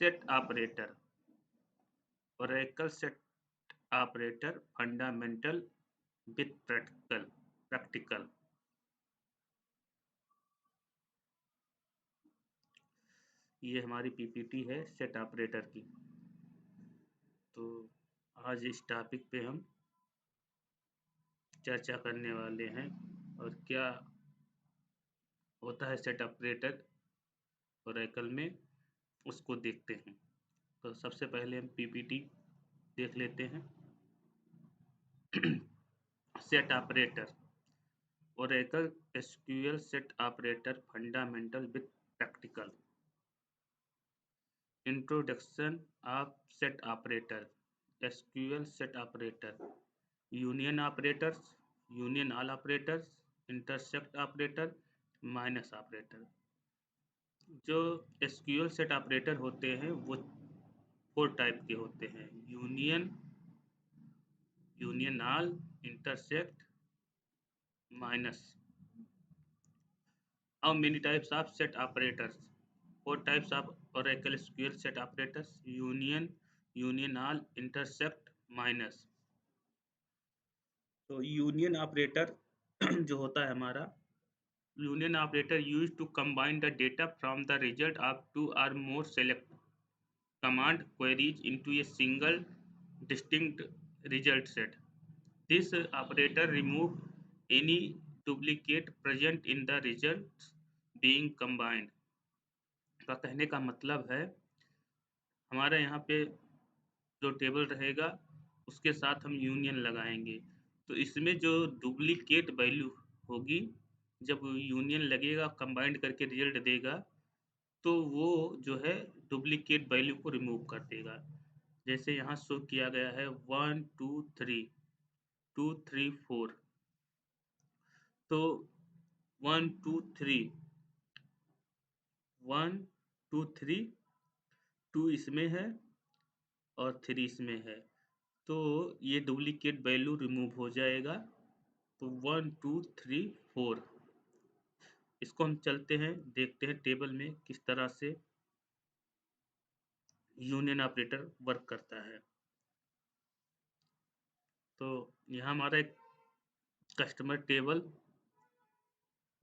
Set operator, Oracle set operator fundamental with practical. ये हमारी PPT है सेट ऑपरेटर की। तो आज इस टॉपिक पे हम चर्चा करने वाले हैं और क्या होता है सेट ऑपरेटर ओरेकल में, उसको देखते हैं। तो सबसे पहले हम पीपीटी देख लेते हैं। Set operator, Oracle SQL set operator fundamental with practical. Introduction of set operator, SQL set operator, union operators, union all operators, intersect operator, minus operator. जो एसक्यूएल सेट ऑपरेटर होते हैं वो 4 टाइप के होते हैं: union, union all, intersect, minus. How many types of set operators? 4 types of Oracle SQL set operators: union, union all, intersect, minus। तो union operator जो होता है हमारा, union operator use to combine the data from the result of 2 or more select command queries into a single distinct result set. This operator remove any duplicate present in the results being combined। का कहने का मतलब है हमारे यहाँ पे जो table रहेगा उसके साथ हम यूनियन लगाएंगे, तो इसमें जो डुप्लीकेट वैल्यू होगी, जब यूनियन लगेगा कंबाइंड करके रिजल्ट देगा, तो वो जो है डुप्लीकेट वैल्यू को रिमूव कर देगा। जैसे यहाँ शो किया गया है 1 2 3 2 3 4, तो 1 2 3 1 2 3 2 इसमें है और 3 इसमें है, तो ये डुप्लीकेट वैल्यू रिमूव हो जाएगा। तो 1 2 3 4, इसको हम चलते हैं देखते हैं टेबल में किस तरह से यूनियन ऑपरेटर वर्क करता है। तो यहाँ हमारा एक कस्टमर टेबल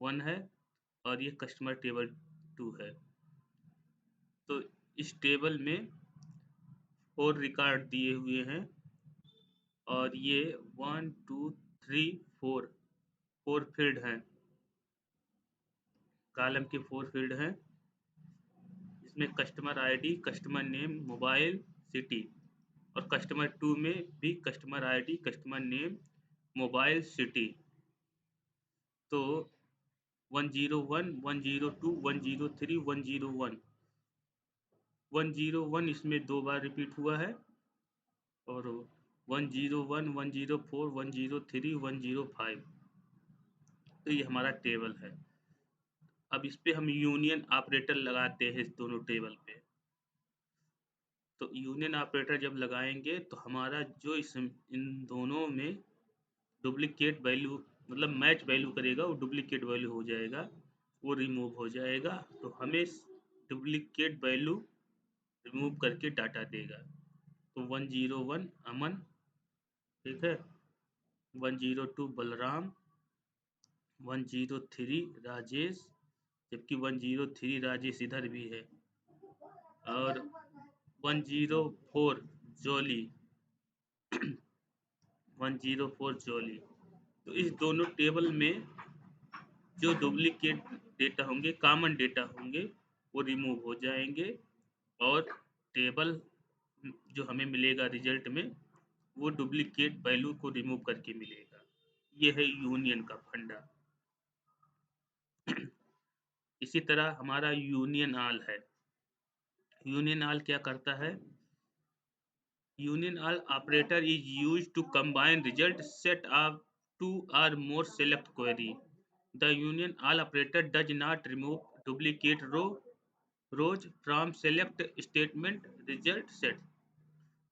1 है और ये कस्टमर टेबल 2 है। तो इस टेबल में 4 रिकॉर्ड दिए हुए हैं और ये 1 2 3 4 फील्ड हैं, कॉलम के 4 फील्ड हैं। इसमें customer ID, customer name, mobile, city, और कस्टमर 2 में भी customer ID, customer name, mobile, city. तो 101 102 103 101 101 इसमें 2 बार रिपीट हुआ है, और 101 104 103 105। तो ये हमारा टेबल है। अब इस पे हम यूनियन ऑपरेटर लगाते हैं इस दोनों टेबल पे। तो यूनियन ऑपरेटर जब लगाएंगे तो हमारा जो इन दोनों में डुप्लीकेट वैल्यू, मतलब मैच वैल्यू करेगा, वो डुप्लीकेट वैल्यू हो जाएगा, वो रिमूव हो जाएगा। तो हमें डुप्लीकेट वैल्यू रिमूव करके डाटा देगा। तो 101 अमन, ठीक है, 102 बलराम, 103 राजेश, जबकि 103 राजेश इधर भी है, और 104 जॉली 104 जॉली। तो इस दोनों टेबल में जो डुप्लीकेट डेटा होंगे, कॉमन डेटा होंगे, वो रिमूव हो जाएंगे, और टेबल जो हमें मिलेगा रिजल्ट में, वो डुप्लीकेट वैल्यू को रिमूव करके मिलेगा। ये है यूनियन का फंडा। इसी तरह हमारा यूनियन ऑल है। यूनियन ऑल क्या करता है? Union all operator is used to combine result set of 2 or more select query. The union all operator does not remove duplicate rows from select statement result set।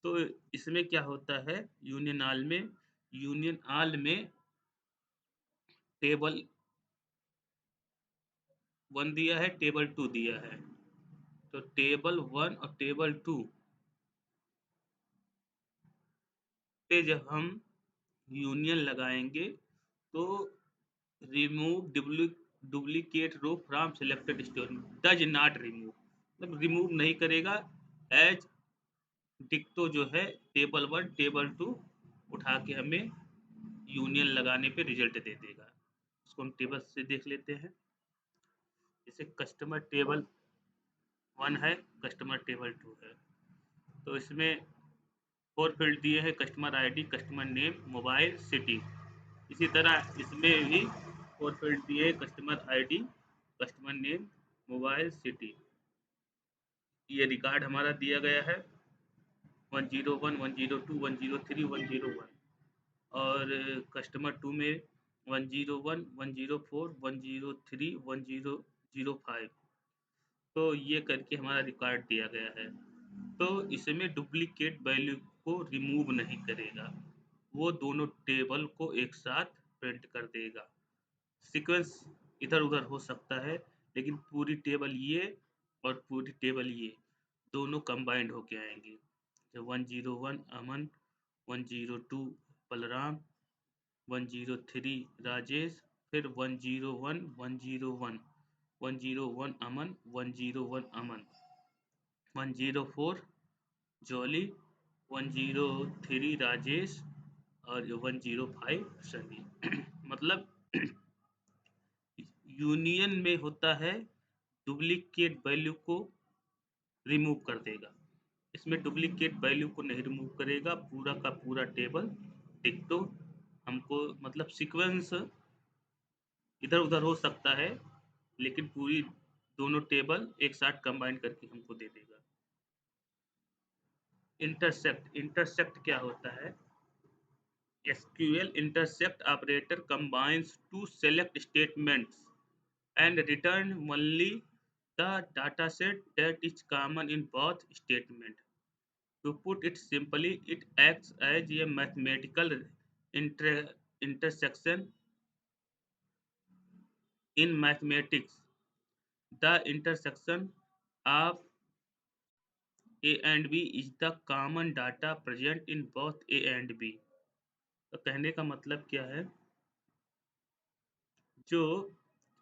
तो इसमें क्या होता है, union all में, union all में table 1 दिया है, table 2 दिया है, तो टेबल 1 और टेबल 2 पे जब हम यूनियन लगाएंगे तो remove duplicate row from selected storage does not remove, मतलब रिमूव नहीं करेगा। एज डिक्टो जो है टेबल 1 टेबल 2 उठा के हमें यूनियन लगाने पे रिजल्ट दे देगा। इसको हम टेबल से देख लेते हैं। जैसे कस्टमर टेबल 1 है, कस्टमर टेबल 2 है, तो इसमें 4 फील्ड दिए हैं, customer ID, customer name, mobile, city. इसी तरह इसमें भी 4 फील्ड दिए हैं, customer ID, customer name, mobile, city. ये रिकॉर्ड हमारा दिया गया है 101, 102, 103, 101। और कस्टमर 2 में 101, 104, 103, 1005। तो ये करके हमारा रिकॉर्ड दिया गया है। तो इसमें डुप्लीकेट वैल्यू को रिमूव नहीं करेगा, वो दोनों टेबल को एक साथ प्रिंट कर देगा। सीक्वेंस इधर उधर हो सकता है, लेकिन पूरी टेबल ये और पूरी टेबल ये दोनों कंबाइंड होके आएंगे। 101 अमन, 102 बलराम, 103 राजेश, फिर 101, 101, 101 अमन, 101 अमन, 104 जॉली, 103 राजेश और 105 सनी। मतलब यूनियन में होता है डुप्लीकेट वैल्यू को रिमूव कर देगा, इसमें डुप्लीकेट वैल्यू को नहीं रिमूव करेगा, पूरा का पूरा टेबल डिक्टो हमको, मतलब सीक्वेंस इधर उधर हो सकता है, लेकिन पूरी दोनों टेबल एक साथ कंबाइन करके हमको दे देगा। इंटरसेक्ट, इंटरसेक्ट क्या होता है? SQL intercept operator combines two select statements and return only the dataset that is common in both statements. To put it simply, it acts as a mathematical intersection. In mathematics, the intersection of A and B is the common data present in both A and B. तो कहने का मतलब क्या है, जो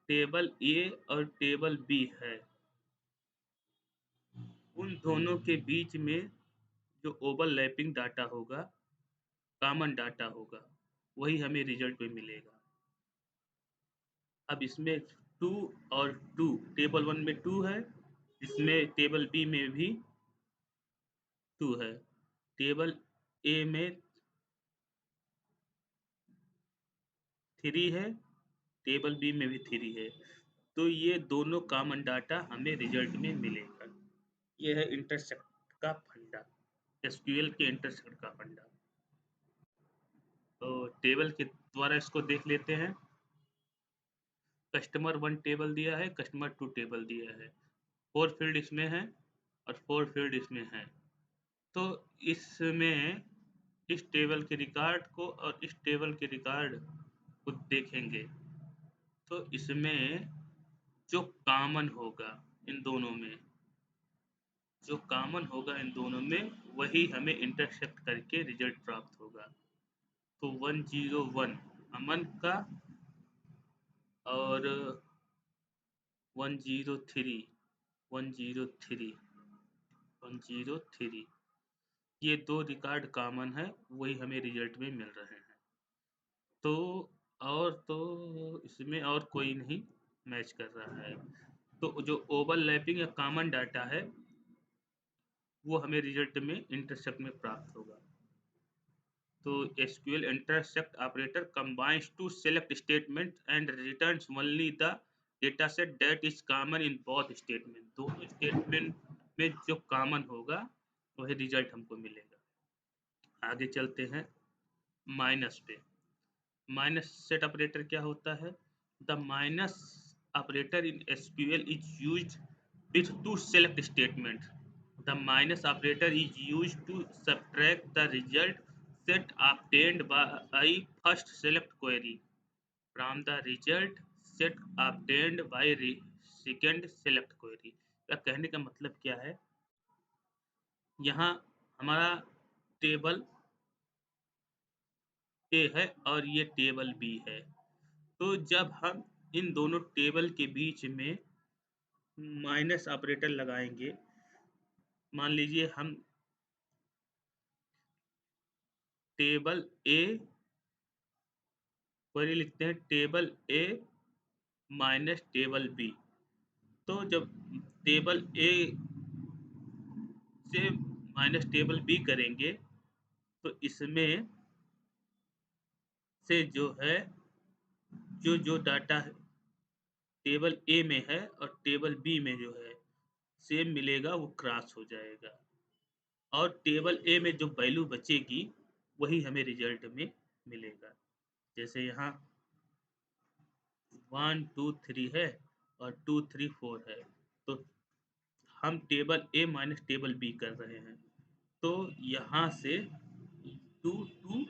table ए और table B है, उन दोनों के बीच में जो ओवरलैपिंग डाटा होगा, कॉमन डाटा होगा, वही हमें रिजल्ट में मिलेगा। अब इसमें 2 और 2, टेबल 1 में 2 है, इसमें टेबल बी में भी 2 है, टेबल ए में 3 है, टेबल बी में भी 3 है। तो ये दोनों कॉमन डाटा हमें रिजल्ट में मिलेगा। ये है इंटरसेक्ट का फंडा, एसक्यूएल के इंटरसेक्ट का फंडा। तो टेबल के द्वारा इसको देख लेते हैं। कस्टमर 1 टेबल दिया है, कस्टमर 2 टेबल दिया है, 4 फील्ड इसमें है और 4 फील्ड इसमें है। तो इसमें इस टेबल के रिकॉर्ड को और इस टेबल के रिकॉर्ड को देखेंगे, तो इसमें जो कॉमन होगा इन दोनों में, जो कॉमन होगा इन दोनों में, वही हमें इंटरसेक्ट करके रिजल्ट प्राप्त होगा। तो 101 अमन का और 103 103 103 ये दो रिकॉर्ड कॉमन है, वही हमें रिजल्ट में मिल रहे हैं। तो और तो इसमें और कोई नहीं मैच कर रहा है, तो जो ओवरलैपिंग या कॉमन डाटा है वो हमें रिजल्ट में इंटरसेक्ट में प्राप्त होगा। तो SQL intersect operator combines two select statements and returns only the dataset that is common in both statements. दोनों स्टेटमेंट में जो कॉमन होगा वही रिजल्ट हमको मिलेगा। आगे चलते हैं माइनस पे। माइनस सेट ऑपरेटर क्या होता है? The minus operator in SQL is used with two select statements. The minus operator is used to subtract the result set obtained by first select query from the result set obtained by second select query. या कहने का मतलब क्या है, यहाँ हमारा table ए है और ये टेबल बी है। तो जब हम इन दोनों टेबल के बीच में माइनस ऑपरेटर लगाएंगे, मान लीजिए हम टेबल ए पर लिखते हैं टेबल ए माइनस टेबल बी। तो जब टेबल ए से माइनस टेबल बी करेंगे तो इसमें से जो है जो डाटा टेबल ए में है और टेबल बी में जो है सेम मिलेगा, वो क्रॉस हो जाएगा और टेबल ए में जो वैल्यू बचेगी वही हमें रिजल्ट में मिलेगा। जैसे यहाँ 1 2 3 है और 2 3 4 है, तो हम टेबल ए माइनस टेबल बी कर रहे हैं। तो यहाँ से 2 2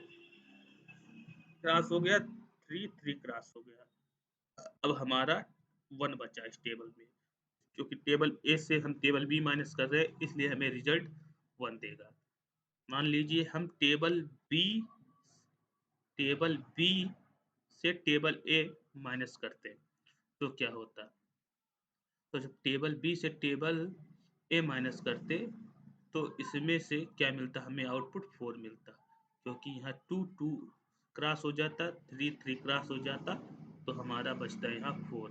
क्रॉस हो गया, 3 3 क्रॉस हो गया। अब हमारा 1 बचा इस टेबल में, क्योंकि टेबल ए से हम टेबल बी माइनस कर रहे हैं, इसलिए हमें रिजल्ट 1 देगा। मान लीजिए हम टेबल बी से टेबल ए माइनस करते हैं तो क्या होता। तो जब टेबल बी से टेबल ए माइनस करते तो इसमें से क्या मिलता, हमें आउटपुट 4 मिलता, क्योंकि यहाँ 2 2 क्रॉस हो जाता, 3 3 क्रॉस हो जाता, तो हमारा बचता है यहाँ 4।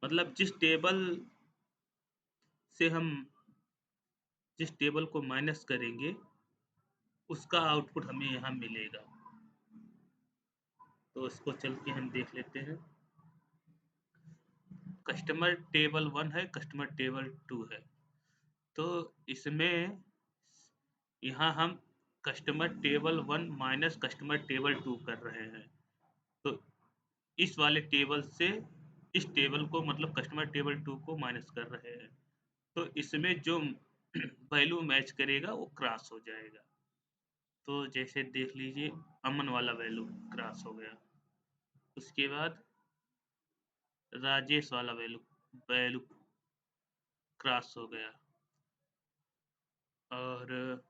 मतलब जिस टेबल को माइनस करेंगे उसका आउटपुट हमें यहाँ मिलेगा। तो इसको चल के हम देख लेते हैं। कस्टमर टेबल 1 है, कस्टमर टेबल 2 है। तो इसमें यहाँ हम customer table 1 minus customer table 2 कर रहे हैं। तो इस वाले टेबल से इस टेबल को, मतलब कस्टमर टेबल 2 को माइनस कर रहे हैं। तो इसमें जो वैल्यू मैच करेगा वो क्रॉस हो जाएगा। तो जैसे देख लीजिए, अमन वाला वैल्यू क्रॉस हो गया, उसके बाद राजेश वाला वैल्यू वैल्यू क्रॉस हो गया, और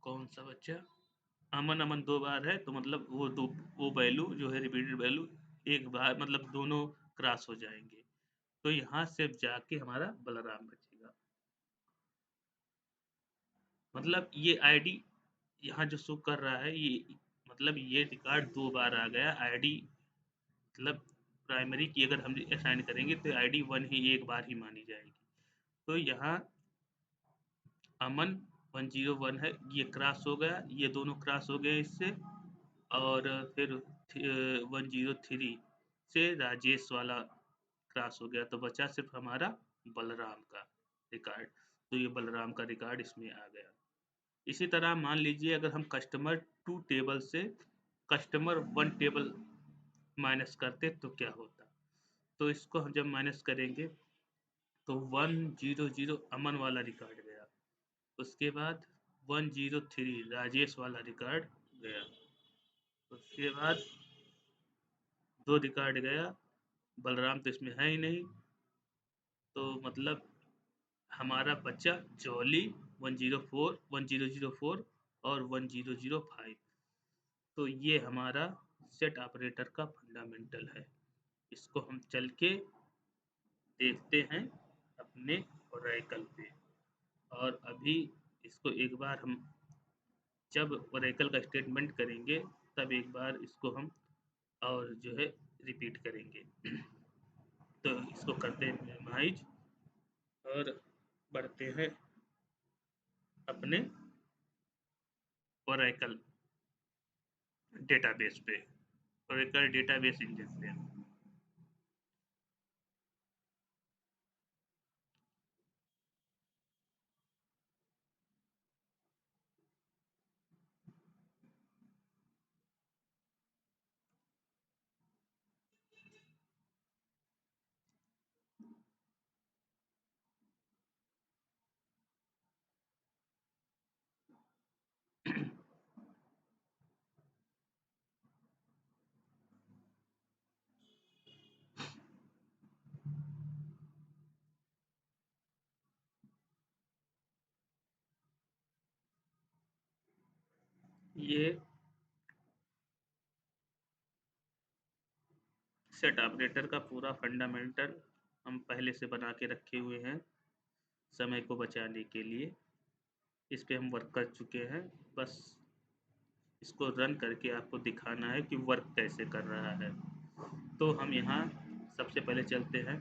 कौन सा बच्चा, अमन अमन 2 बार है, तो मतलब वो वैल्यू जो है रिपीटेड वैल्यू एक बार, मतलब दोनों क्रॉस हो जाएंगे। तो यहाँ से जाके हमारा बलराम बचेगा। मतलब ये आईडी यहाँ जो शो कर रहा है, ये मतलब ये रिकॉर्ड 2 बार आ गया आईडी, मतलब प्राइमरी की अगर हम असाइन करेंगे तो आईडी 1 ही एक बार ही मानी जाएगी। तो यहाँ अमन 101 है, ये क्रॉस हो गया, ये दोनों क्रॉस हो गए इससे, और फिर 103 से राजेश वाला क्रॉस हो गया, तो बचा सिर्फ हमारा बलराम का रिकॉर्ड। तो ये बलराम का रिकॉर्ड इसमें आ गया। इसी तरह मान लीजिए अगर हम कस्टमर 2 टेबल से कस्टमर 1 टेबल माइनस करते तो क्या होता। तो इसको हम जब माइनस करेंगे तो 100 अमन वाला रिकॉर्ड गया, उसके बाद 103 राजेश वाला रिकॉर्ड गया, उसके बाद 2 रिकॉर्ड गया, बलराम तो इसमें है ही नहीं, तो मतलब हमारा बच्चा जॉली 1004 और 1005। तो ये हमारा सेट ऑपरेटर का फंडामेंटल है। इसको हम चल के देखते हैं अपने ओरेकल पे, और अभी इसको एक बार हम जब ओरेकल का स्टेटमेंट करेंगे तब एक बार इसको हम और जो है रिपीट करेंगे। तो इसको करते हैं मिनिमाइज और बढ़ते हैं अपने ओरेकल डेटाबेस पे, ओरेकल डेटाबेस इंजन पे। ये सेट ऑपरेटर का पूरा फंडामेंटल हम पहले से बना के रखे हुए हैं समय को बचाने के लिए। इस पे हम वर्क कर चुके हैं, बस इसको रन करके आपको दिखाना है कि वर्क कैसे कर रहा है। तो हम यहाँ सबसे पहले चलते हैं,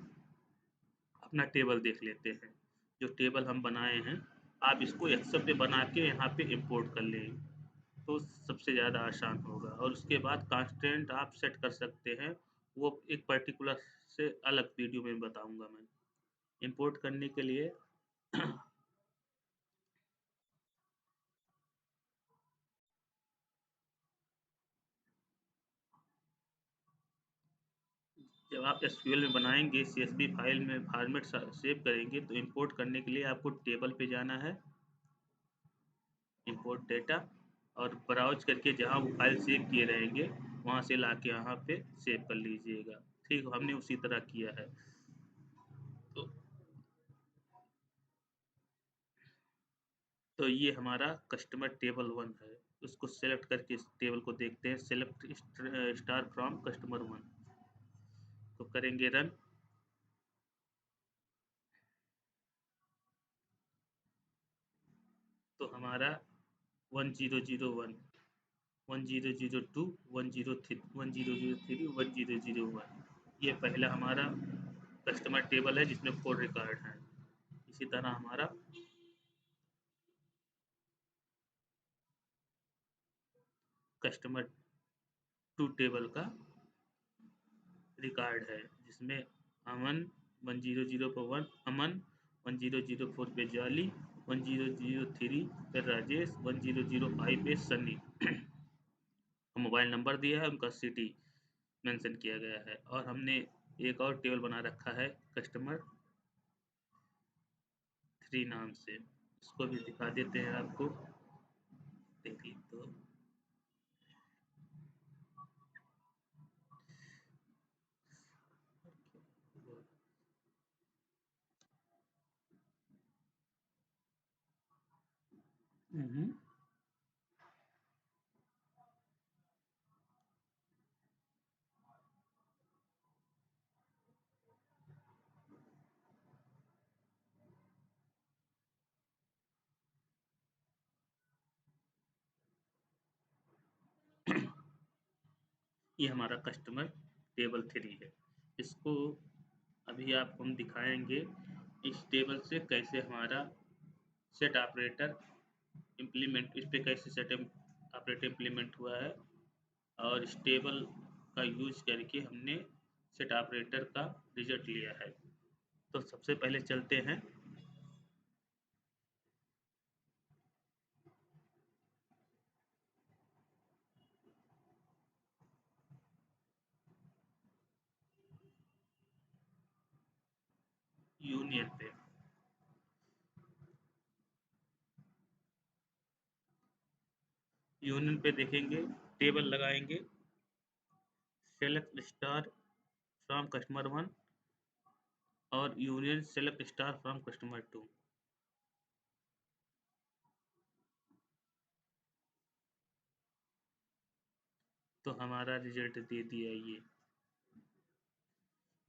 अपना टेबल देख लेते हैं। जो टेबल हम बनाए हैं, आप इसको एक्सेल पे बना के यहाँ पे इंपोर्ट कर लें, तो सबसे ज़्यादा आसान होगा। और उसके बाद कांस्टेंट आप सेट कर सकते हैं, वो एक पर्टिकुलर से अलग वीडियो में बताऊंगा मैं। इंपोर्ट करने के लिए जब आप एसक्यूएल में बनाएंगे, सीएसवी फाइल में फॉर्मेट सेव करेंगे, तो इंपोर्ट करने के लिए आपको टेबल पे जाना है, इंपोर्ट डेटा, और ब्राउज करके जहाँ वो फाइल सेव किए रहेंगे वहाँ से ला के यहाँ पे सेव कर लीजिएगा। ठीक, हमने उसी तरह किया है। तो ये हमारा कस्टमर टेबल 1 है। उसको सेलेक्ट करके इस टेबल को देखते हैं, सेलेक्ट स्टार फ्रॉम कस्टमर 1, तो करेंगे रन। तो हमारा 1001, 1002, 103, 1003, 1001, ये पहला हमारा कस्टमर टेबल है जिसमें 4 रिकॉर्ड हैं। इसी तरह हमारा कस्टमर 2 टेबल का रिकॉर्ड है, जिसमें अमन 1001 पर 1 अमन, 1004 पे जाली, 1003 पे राजेश, 1005 पे सनी। मोबाइल नंबर दिया है, उनका सिटी मेंशन किया गया है। और हमने एक और टेबल बना रखा है कस्टमर 3 नाम से, इसको भी दिखा देते हैं आपको। देखिए तो हम्म, ये हमारा कस्टमर टेबल 3 है। इसको अभी आपको हम दिखाएंगे इस टेबल से कैसे हमारा सेट ऑपरेटर इम्प्लीमेंट, इस पे कैसे सेट ऑपरेटर इम्प्लीमेंट हुआ है, और इस टेबल का यूज करके हमने सेट ऑपरेटर का रिजल्ट लिया है। तो सबसे पहले चलते हैं यूनियन पे। यूनियन पे देखेंगे, टेबल लगाएंगे, सेलेक्ट स्टार फ्रॉम कस्टमर 1 और union select star from customer 2। तो हमारा रिजल्ट दे दिया ये।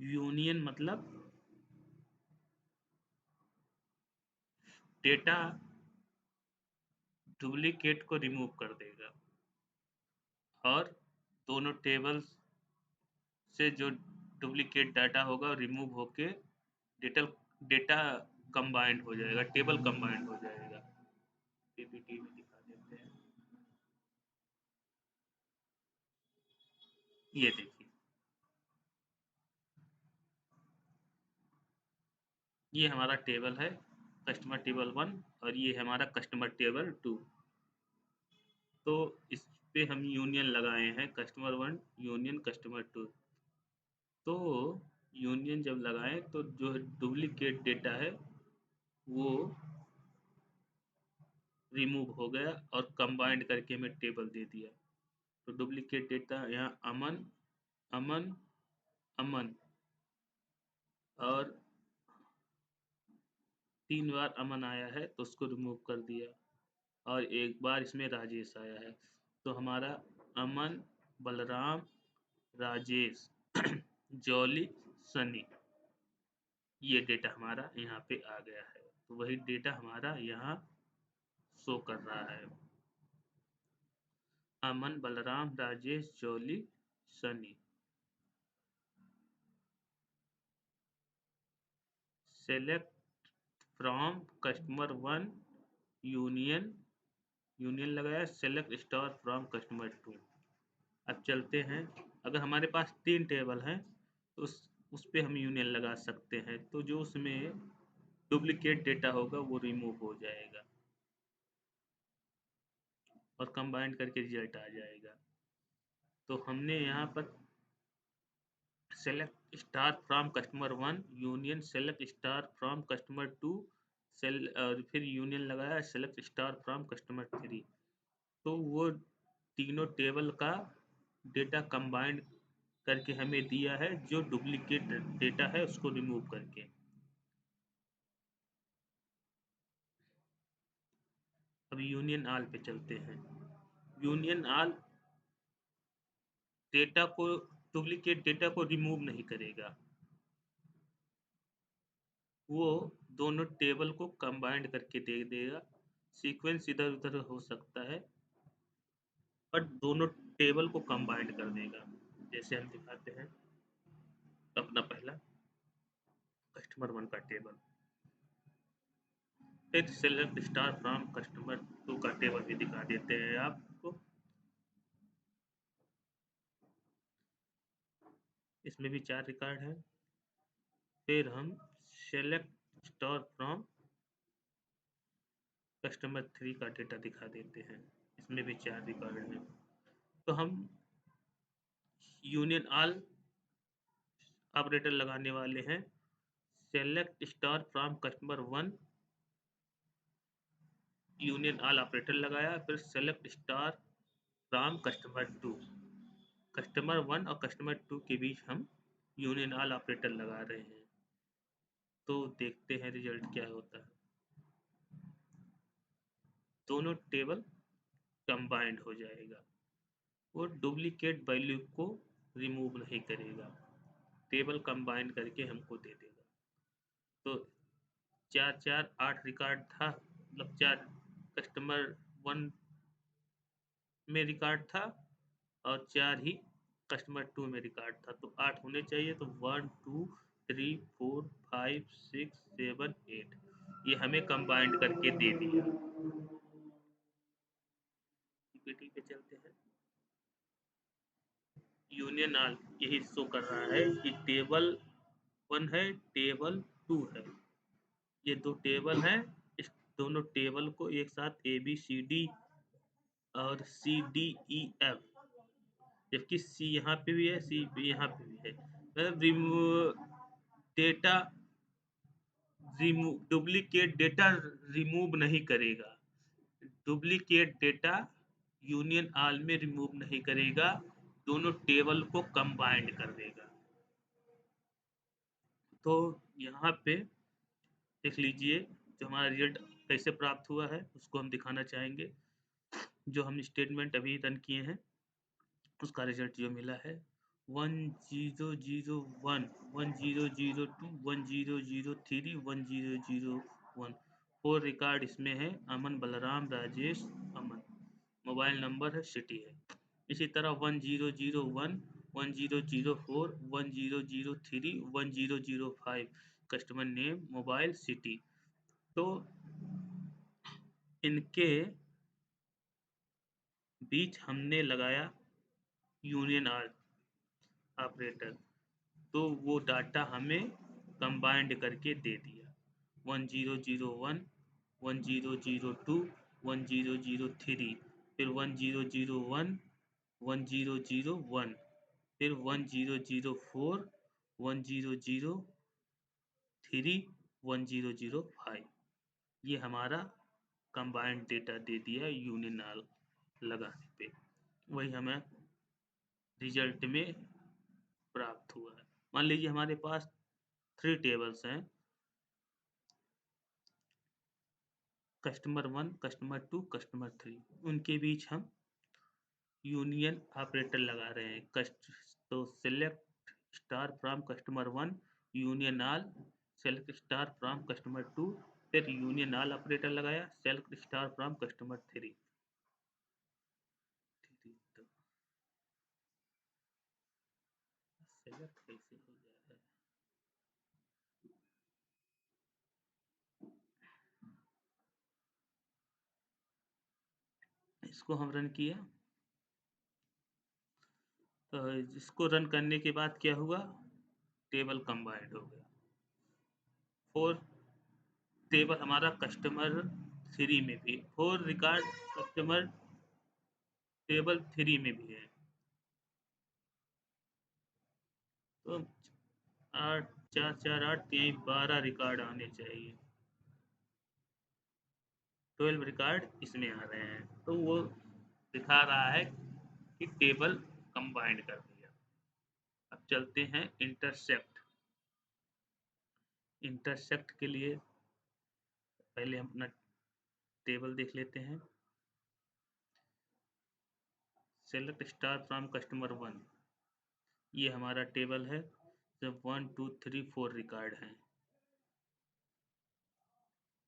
यूनियन मतलब डेटा डुप्लीकेट को रिमूव कर देगा, और दोनों टेबल्स से जो डुप्लीकेट डाटा होगा रिमूव होके डेटा डेटा कंबाइंड हो जाएगा, टेबल कंबाइंड हो जाएगा। पीपीटी में दिखा देते हैं, ये देखिए, ये हमारा टेबल है कस्टमर टेबल 1, और ये हमारा कस्टमर टेबल 2। तो इस पे हम यूनियन लगाए हैं, कस्टमर 1 यूनियन कस्टमर 2। तो यूनियन जब लगाएं तो जो डुप्लीकेट डेटा है वो रिमूव हो गया, और कंबाइंड करके हमें टेबल दे दिया। तो डुप्लीकेट डेटा यहाँ अमन, अमन, अमन, और 3 बार अमन आया है तो उसको रिमूव कर दिया, और एक बार इसमें राजेश आया है। तो हमारा अमन, बलराम, राजेश, जॉली, सनी, ये डेटा हमारा यहाँ पे आ गया है। तो वही डेटा हमारा यहाँ शो कर रहा है। Aman, Balram, Rajesh, Jolly, Sunny. Select from customer 1 union, union लगाया, सेलेक्ट स्टार फ्रॉम कस्टमर 2। अब चलते हैं, अगर हमारे पास 3 टेबल हैं तो उस पे हम यूनियन लगा सकते हैं, तो जो उसमें डुप्लीकेट डेटा होगा वो रिमूव हो जाएगा और कंबाइन करके रिजल्ट आ जाएगा। तो हमने यहाँ पर select star from customer 1 union select star from customer 2 फिर यूनियन लगाया सेलेक्ट स्टार फ्रॉम कस्टमर 3। तो वो तीनों टेबल का डेटा कंबाइंड करके हमें दिया है, जो डुप्लीकेट डेटा है उसको रिमूव करके। अब यूनियन ऑल पे चलते हैं। यूनियन ऑल डेटा को, डुप्लीकेट डेटा को रिमूव नहीं करेगा, वो दोनों टेबल को कंबाइंड करके दे देगा। सीक्वेंस इधर उधर हो सकता है बट दोनों टेबल को कंबाइंड कर देगा। जैसे हम दिखाते हैं अपना पहला कस्टमर 1 का टेबल, फिर सेलेक्ट स्टार फ्रॉम कस्टमर 2 का टेबल भी दिखा देते हैं आपको। इसमें भी 4 रिकॉर्ड है। फिर हम सेलेक्ट स्टार फ्रॉम कस्टमर 3 का डेटा दिखा देते हैं, इसमें भी 4 रिकॉर्ड है। तो हम यूनियन ऑल ऑपरेटर लगाने वाले हैं। Select star from customer 1 union all operator लगाया, फिर select star from customer 2, customer 1 और कस्टमर 2 के बीच हम यूनियन ऑल ऑपरेटर लगा रहे हैं। तो देखते हैं रिजल्ट क्या होता है। दोनों टेबल कंबाइंड हो जाएगा, वो डुप्लीकेट वैल्यू को रिमूव नहीं करेगा, टेबल कंबाइन करके हमको दे देगा। तो 4 4 8 रिकॉर्ड था, मतलब 4 कस्टमर 1 में रिकॉर्ड था और 4 ही कस्टमर 2 में रिकॉर्ड था, तो 8 होने चाहिए। तो 1 2 3 4 5 6 7 8 ये हमें कंबाइंड करके दे दिया। पीपीटी पे चलते हैं। यूनियन ऑल यही शो कर रहा है कि टेबल 1 है, टेबल 2 है, ये 2 टेबल हैं। इस दोनों टेबल को एक साथ ए बी सी डी और सी डी ई एफ, जबकि सी यहाँ पे भी है, सी भी यहाँ पे भी है, मतलब data remove, duplicate data remove नहीं करेगा, डुप्लीकेट डेटा यूनियन ऑल में रिमूव नहीं करेगा, दोनों टेबल को कंबाइंड कर देगा। तो यहाँ पे देख लीजिए जो हमारा रिजल्ट कैसे प्राप्त हुआ है, उसको हम दिखाना चाहेंगे। जो हम स्टेटमेंट अभी रन किए हैं उसका रिजल्ट जो मिला है 1001 1002 1003 1001, 4 रिकॉर्ड इसमें है। अमन, बलराम, राजेश, अमन, मोबाइल नंबर है, सिटी है। इसी तरह 1001 1004 1003 1005 कस्टमर नेम, मोबाइल, सिटी। तो इनके बीच हमने लगाया यूनियन ऑपरेटर, तो वो डाटा हमें कंबाइंड करके दे दिया। 1001 1002 1003, फिर 1001 1001, फिर 1004 1003 1005, ये हमारा कंबाइंड डेटा दे दिया यूनियन लगाने पे। वही हमें रिजल्ट में प्राप्त हुआ है। मान लीजिए हमारे पास 3 टेबल्स हैं, कस्टमर 1 कस्टमर 2 कस्टमर 3, उनके बीच हम यूनियन ऑपरेटर लगा रहे हैं। कस्ट तो select star from customer 1 union all, select star from customer 2, फिर यूनियन ऑल ऑपरेटर लगाया, सेलेक्ट स्टार फ्रॉम कस्टमर 3। तो सेलेक्ट कैसे हो जा रहा है? इसको हम रन किया, तो इसको रन करने के बाद क्या हुआ, टेबल कंबाइंड हो गया। फोर टेबल हमारा कस्टमर 3 में भी, 4 रिकॉर्ड कस्टमर टेबल 3 में भी है। तो 8 4 4 8 यही 12 रिकॉर्ड आने चाहिए, 12 रिकॉर्ड इसमें आ रहे हैं। तो वो दिखा रहा है कि टेबल कंबाइंड कर दिया। अब चलते हैं इंटरसेक्ट। इंटरसेक्ट के लिए पहले हम अपना टेबल देख लेते हैं। सेलेक्ट स्टार फ्रॉम कस्टमर 1, ये हमारा टेबल है, जब 1 2 3 4 रिकॉर्ड हैं।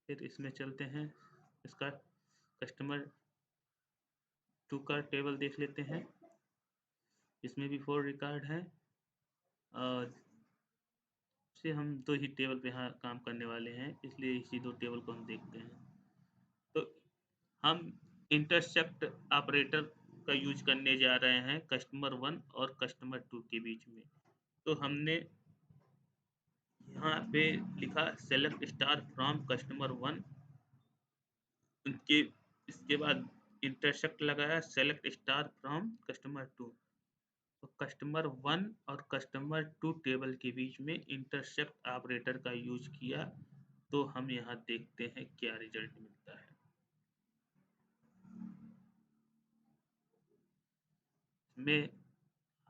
फिर इसमें चलते हैं, इसका कस्टमर 2 का टेबल देख लेते हैं, इसमें भी 4 रिकॉर्ड हैं। और से हम 2 ही टेबल पे यहाँ काम करने वाले हैं, इसलिए इसी 2 टेबल को हम देखते हैं। तो हम इंटरसेक्ट ऑपरेटर का यूज करने जा रहे हैं कस्टमर 1 और कस्टमर 2 के बीच में। तो हमने यहाँ पे लिखा सेलेक्ट स्टार फ्रॉम कस्टमर 1, उनके इसके बाद इंटरसेक्ट लगाया सेलेक्ट स्टार फ्रॉम कस्टमर 2। तो कस्टमर 1 और कस्टमर 2 टेबल के बीच में इंटरसेक्ट ऑपरेटर का यूज किया। तो हम यहाँ देखते हैं क्या रिजल्ट मिलता है। में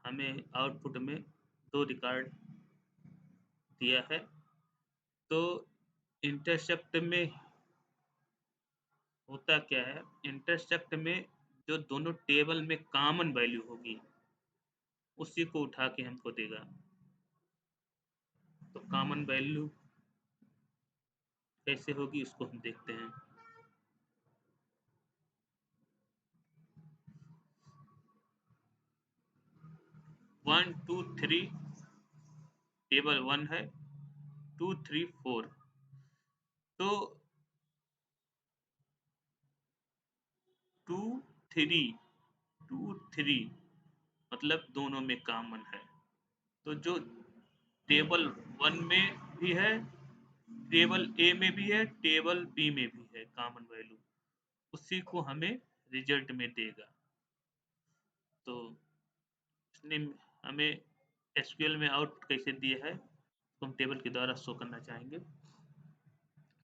हमें आउटपुट में 2 रिकॉर्ड दिया है। तो इंटरसेक्ट में होता क्या है, इंटरसेक्ट में जो दोनों टेबल में कॉमन वैल्यू होगी उसी को उठा के हमको देगा। तो कॉमन वैल्यू कैसे होगी उसको हम देखते हैं। 1 2 3 टेबल 1 है, 2 3 4। तो 2 3 2 3 मतलब दोनों में कॉमन है। तो जो टेबल 1 में भी है, टेबल ए में भी है, टेबल बी में भी है कॉमन वैल्यू, उसी को हमें रिजल्ट में देगा। तो इसने हमें एसक्यूएल में आउटपुट कैसे दिया है तो हम टेबल के द्वारा शो करना चाहेंगे।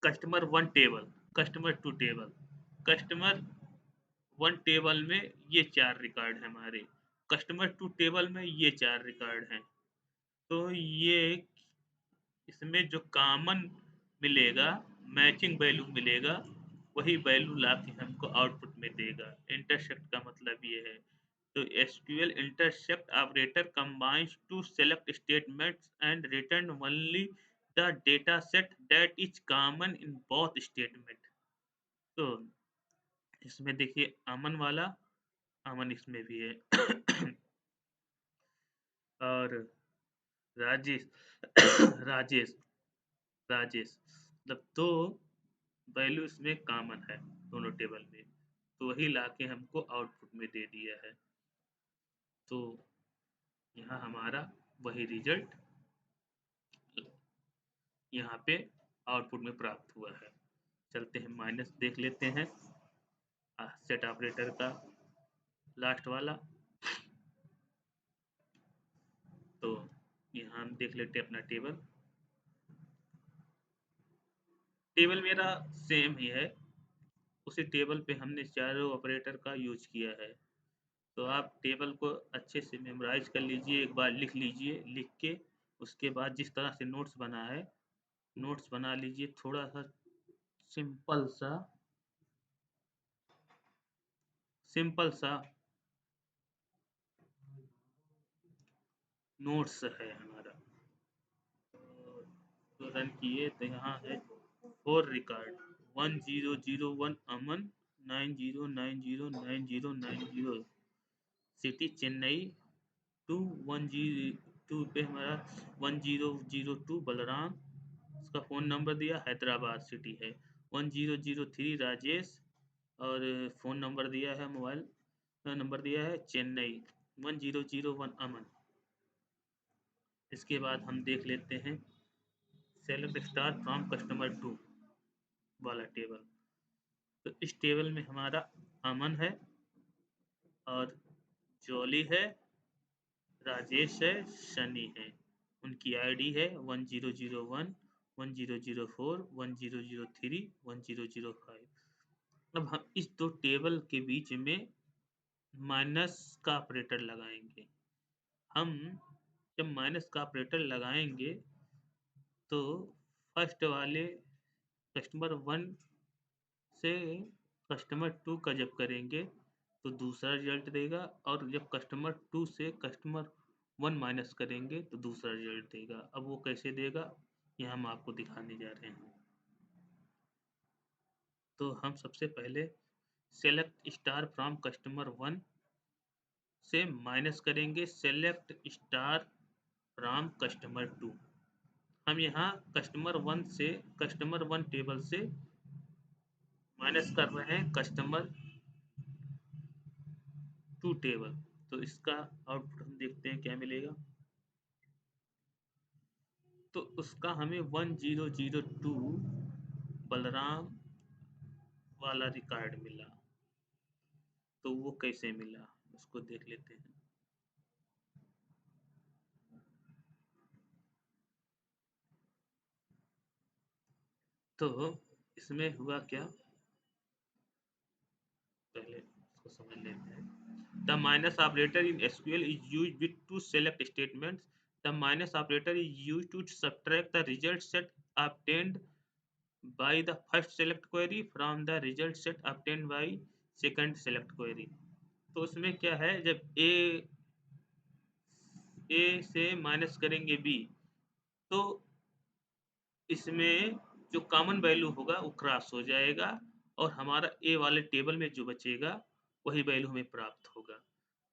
Customer 1 table, customer 2 table. Customer 1 table में ये 4 रिकॉर्ड है हमारे, कस्टमर 2 टेबल में ये 4 रिकॉर्ड हैं। तो ये इसमें जो कॉमन मिलेगा, मैचिंग वैल्यू मिलेगा, वही वैल्यू ला के हमको आउटपुट में देगा। इंटरसेक्ट का मतलब ये है। तो SQL intersect operator combines two select statements and return only the data set that is common in both statement. तो इसमें देखिए अमन वाला, अमन इसमें भी है और राजेश राजेश राजेश मतलब 2 वैल्यू इसमें कॉमन है दोनों टेबल में, तो वही लाके हमको आउटपुट में दे दिया है। तो यहाँ हमारा वही रिजल्ट यहाँ पे आउटपुट में प्राप्त हुआ है। चलते हैं माइनस देख लेते हैं, सेट ऑपरेटर का लास्ट वाला। तो यहाँ हम देख लेते हैं अपना टेबल, टेबल मेरा सेम ही है, उसी टेबल पे हमने चारों ऑपरेटर का यूज किया है। तो आप टेबल को अच्छे से मेमोराइज कर लीजिए, एक बार लिख लीजिए, लिख के उसके बाद जिस तरह से नोट्स बना है नोट्स बना लीजिए, थोड़ा सा सिंपल सा सिंपल सा नोट्स है हमारा। तो रन किए तो यहाँ है फोर रिकॉर्ड 1001 अमन 90909090 सिटी चेन्नई 2 पे हमारा 1002 बलराम, उसका फ़ोन नंबर दिया हैदराबाद सिटी है। 1003 राजेश और फ़ोन नंबर दिया है, मोबाइल नंबर दिया है चेन्नई। 1001 अमन। इसके बाद हम देख लेते हैं select star from customer two वाला टेबल। तो इस टेबल में हमारा अमन है और जॉली है, राजेश है, शनि है। उनकी आईडी है 1001 1004 1003 1005। अब हम इस दो टेबल के बीच में माइनस का ऑपरेटर लगाएंगे। हम जब माइनस का ऑपरेटर लगाएंगे तो फर्स्ट वाले कस्टमर वन से कस्टमर टू का जब करेंगे तो दूसरा रिजल्ट देगा, और जब कस्टमर टू से कस्टमर वन माइनस करेंगे तो दूसरा रिजल्ट देगा। अब वो कैसे देगा, ये हम आपको दिखाने जा रहे हैं। तो हम सबसे पहले select star from customer one से माइनस करेंगे select star from customer two. हम यहाँ कस्टमर वन से कस्टमर वन टेबल से माइनस कर रहे हैं कस्टमर टू टेबल। तो इसका आउटपुट हम देखते हैं क्या मिलेगा। तो उसका हमें 1002 बलराम वाला रिकॉर्ड मिला। तो वो कैसे मिला उसको देख लेते हैं। तो इसमें हुआ क्या, पहले इसको समझ लेते हैं। The minus operator in SQL is used with two select statements. The minus operator is used to subtract the result set obtained by the first select query from the result set obtained by second select query। तो उसमें क्या है, जब ए से minus करेंगे B तो इसमें जो कॉमन वैल्यू होगा वो क्रॉस हो जाएगा, और हमारा ए वाले टेबल में जो बचेगा वही वैल्यू हमें प्राप्त होगा।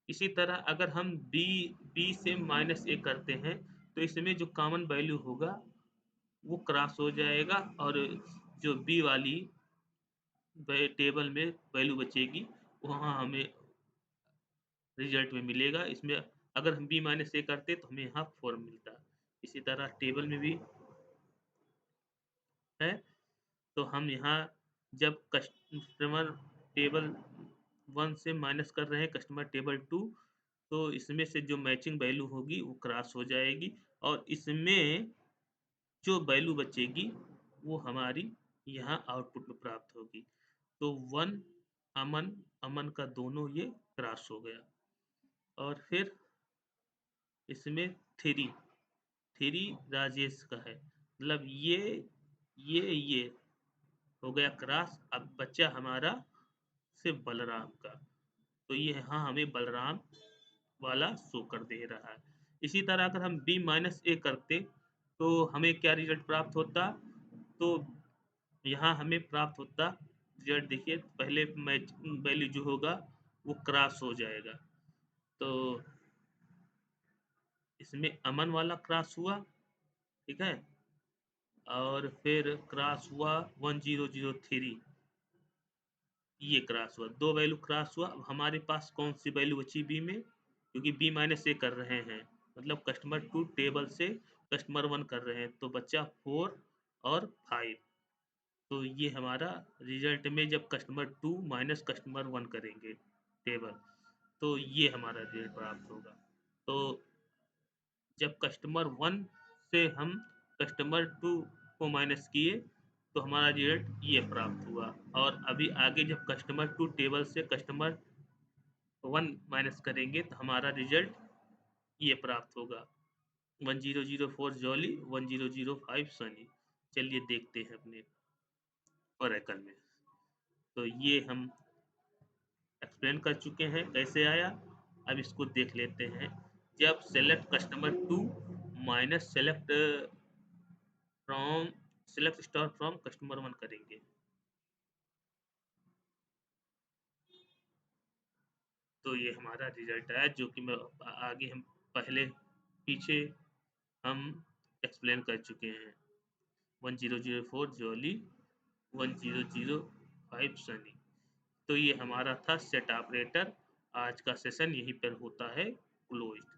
इसी तरह अगर हम बी से माइनस ए करते हैं तो इसमें जो कॉमन वैल्यू होगा वो क्रॉस हो जाएगा, और जो बी वाली टेबल में वैल्यू बचेगी वहाँ हमें रिजल्ट में मिलेगा। इसमें अगर हम बी माइनस ए करते तो हमें यहाँ 4 मिलता। इसी तरह टेबल में भी है। तो हम यहाँ जब कस्टमर टेबल वन से माइनस कर रहे हैं कस्टमर टेबल टू, तो इसमें से जो मैचिंग वैल्यू होगी वो क्रॉस हो जाएगी, और इसमें जो वैल्यू बचेगी वो हमारी यहाँ आउटपुट में प्राप्त होगी। तो वन अमन अमन का दोनों ये क्रॉस हो गया, और फिर इसमें थ्री थ्री राजेश का है, मतलब ये हो गया क्रॉस। अब बच्चा हमारा सिर्फ बलराम का, तो ये यहाँ हमें बलराम वाला शो कर दे रहा है। इसी तरह अगर हम बी माइनस ए करते तो हमें क्या रिजल्ट प्राप्त होता, तो यहाँ हमें प्राप्त होता रिजल्ट, देखिए पहले मैच वैल्यू जो होगा वो क्रॉस हो जाएगा। तो इसमें अमन वाला क्रॉस हुआ, ठीक है, और फिर क्रॉस हुआ 1003, ये क्रॉस हुआ, दो वैल्यू क्रॉस हुआ। अब हमारे पास कौन सी वैल्यू बची बी में, क्योंकि बी माइनस ए कर रहे हैं, मतलब कस्टमर टू टेबल से कस्टमर वन कर रहे हैं, तो बचा 4 और 5। तो ये हमारा रिजल्ट में जब customer two minus customer one करेंगे टेबल, तो ये हमारा रिजल्ट प्राप्त होगा। तो जब कस्टमर वन से हम कस्टमर टू को माइनस किए तो हमारा रिजल्ट ये प्राप्त हुआ, और अभी आगे जब कस्टमर टू टेबल से कस्टमर वन माइनस करेंगे तो हमारा रिजल्ट ये प्राप्त होगा 1004 जॉली 1005 सनी। चलिए देखते हैं अपने ओरेकल में। तो ये हम एक्सप्लेन कर चुके हैं कैसे आया। अब इसको देख लेते हैं जब select customer two minus select star from customer one करेंगे। तो ये हमारा रिजल्ट आया, जो कि मैं आगे हम पहले पीछे हम एक्सप्लेन कर चुके हैं। 1004 जॉली, 1005 सनी। तो ये हमारा था सेट ऑपरेटर। आज का सेशन यहीं पर होता है क्लोज।